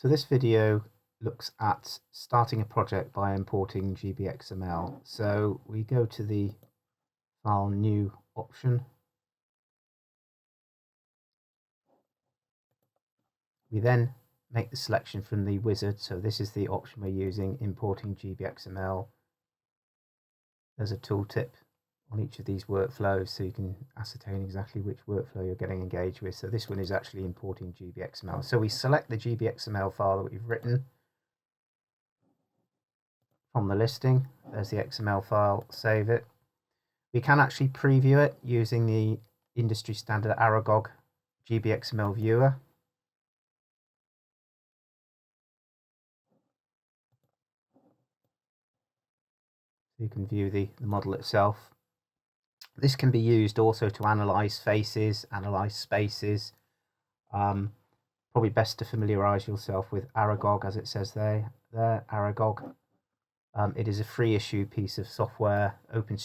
So this video looks at starting a project by importing Gbxml. So we go to the File New option. We then make the selection from the wizard. So this is the option we're using, importing Gbxml. There's a tooltip on each of these workflows so you can ascertain exactly which workflow you're getting engaged with. So this one is actually importing Gbxml. So we select the Gbxml file that we've written from the listing. There's the XML file, save it. We can actually preview it using the industry standard Aragog Gbxml viewer. So you can view the model itself. This can be used also to analyze faces, analyze spaces. Probably best to familiarize yourself with Aragog, as it says there, Aragog. It is a free issue piece of software, open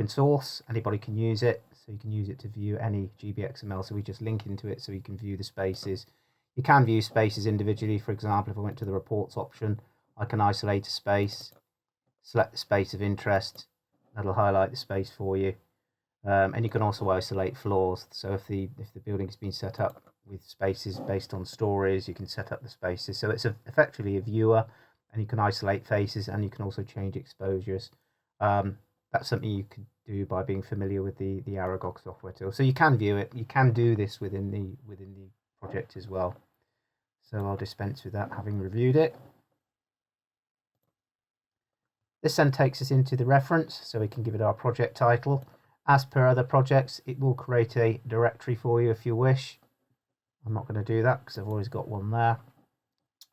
source. Anybody can use it, so you can use it to view any Gbxml. So we just link into it so you can view the spaces. You can view spaces individually. For example, if I went to the reports option, I can isolate a space, select the space of interest. That'll highlight the space for you. And you can also isolate floors. So if the building has been set up with spaces based on stories, you can set up the spaces. So it's effectively a viewer, and you can isolate faces, and you can also change exposures. That's something you could do by being familiar with the Aragog software tool. So you can view it. You can do this within the project as well. So I'll dispense with that, having reviewed it. This then takes us into the reference, so we can give it our project title. As per other projects, it will create a directory for you if you wish. I'm not going to do that because I've always got one there.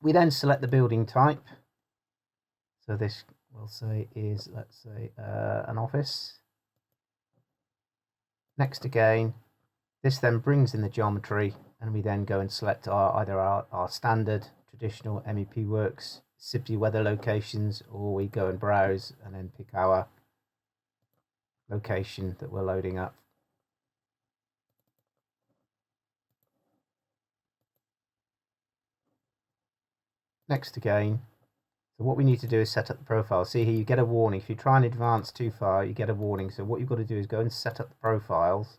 We then select the building type. So this we'll say is, let's say, an office. Next again, this then brings in the geometry, and we then go and select either our standard traditional MEP Works Sibsey weather locations, or we go and browse and then pick our location that we're loading up. Next again, so what we need to do is set up the profile. See here, you get a warning. If you try and advance too far, you get a warning. So what you've got to do is go and set up the profiles.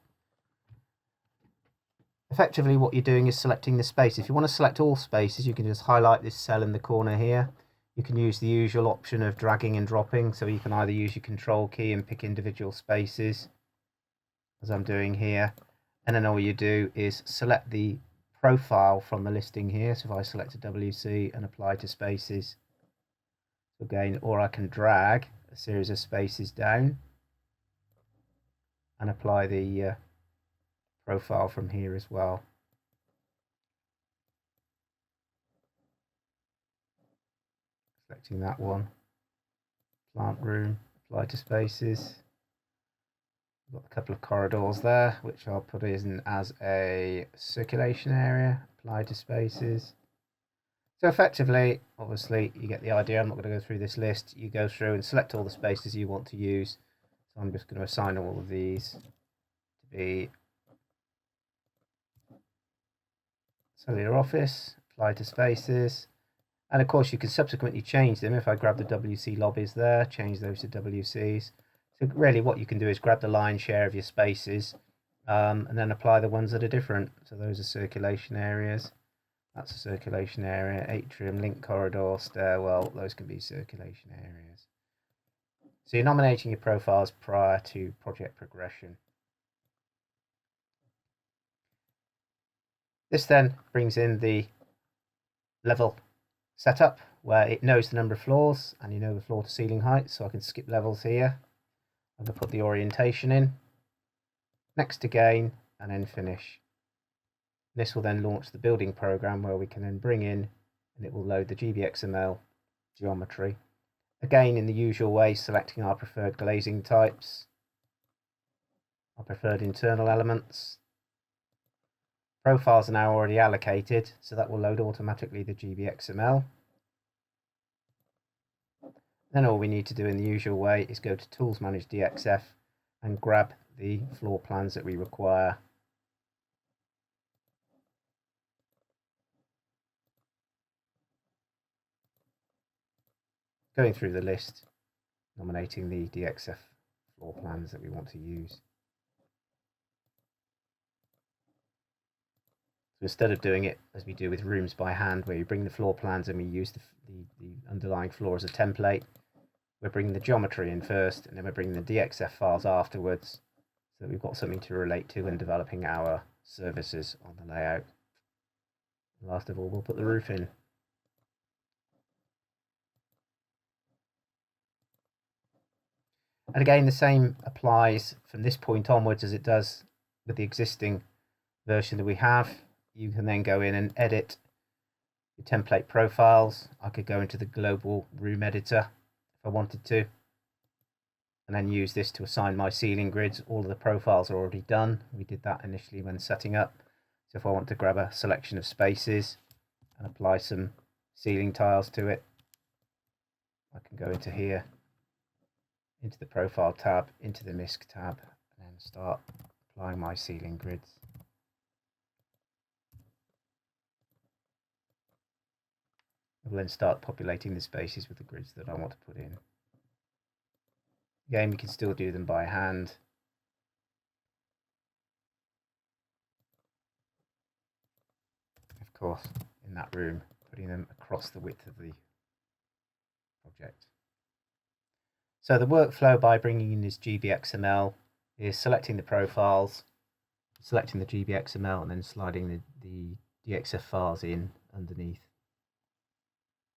Effectively, what you're doing is selecting the space. If you want to select all spaces, you can just highlight this cell in the corner here. You can use the usual option of dragging and dropping. So you can either use your control key and pick individual spaces, as I'm doing here. And then all you do is select the profile from the listing here. So if I select a WC and apply to spaces, again, or I can drag a series of spaces down and apply the profile from here as well. Selecting that one, plant room, apply to spaces. Got a couple of corridors there, which I'll put in as a circulation area, apply to spaces. So effectively, obviously, you get the idea. I'm not going to go through this list. You go through and select all the spaces you want to use. So I'm just going to assign all of these to be cellular office, apply to spaces. And of course, you can subsequently change them. If I grab the WC lobbies there, change those to WCs. So really what you can do is grab the lion's share of your spaces and then apply the ones that are different. So those are circulation areas. That's a circulation area. Atrium, link corridor, stairwell, those can be circulation areas. So you're nominating your profiles prior to project progression. This then brings in the level setup, where it knows the number of floors and you know the floor to ceiling height. So I can skip levels here. I'm going to put the orientation in, next again, and then finish. This will then launch the building program, where we can then bring in, and it will load the Gbxml geometry. Again, in the usual way, selecting our preferred glazing types, our preferred internal elements. Profiles are now already allocated, so that will load automatically the Gbxml. Then all we need to do in the usual way is go to Tools, Manage DXF, and grab the floor plans that we require. going through the list, nominating the DXF floor plans that we want to use. So instead of doing it as we do with rooms by hand, where you bring the floor plans and we use the underlying floor as a template, we're bringing the geometry in first, and then we're bringing the DXF files afterwards, so that we've got something to relate to when developing our services on the layout. And last of all, we'll put the roof in. And again, the same applies from this point onwards as it does with the existing version that we have. You can then go in and edit your template profiles. I could go into the global room editor if I wanted to, and then use this to assign my ceiling grids. All of the profiles are already done. We did that initially when setting up. So if I want to grab a selection of spaces and apply some ceiling tiles to it, I can go into here, into the profile tab, into the MISC tab, and then start applying my ceiling grids. We'll then start populating the spaces with the grids that I want to put in. Again, we can still do them by hand. Of course, in that room, putting them across the width of the project. So the workflow by bringing in this Gbxml is selecting the profiles, selecting the Gbxml, and then sliding the DXF files in underneath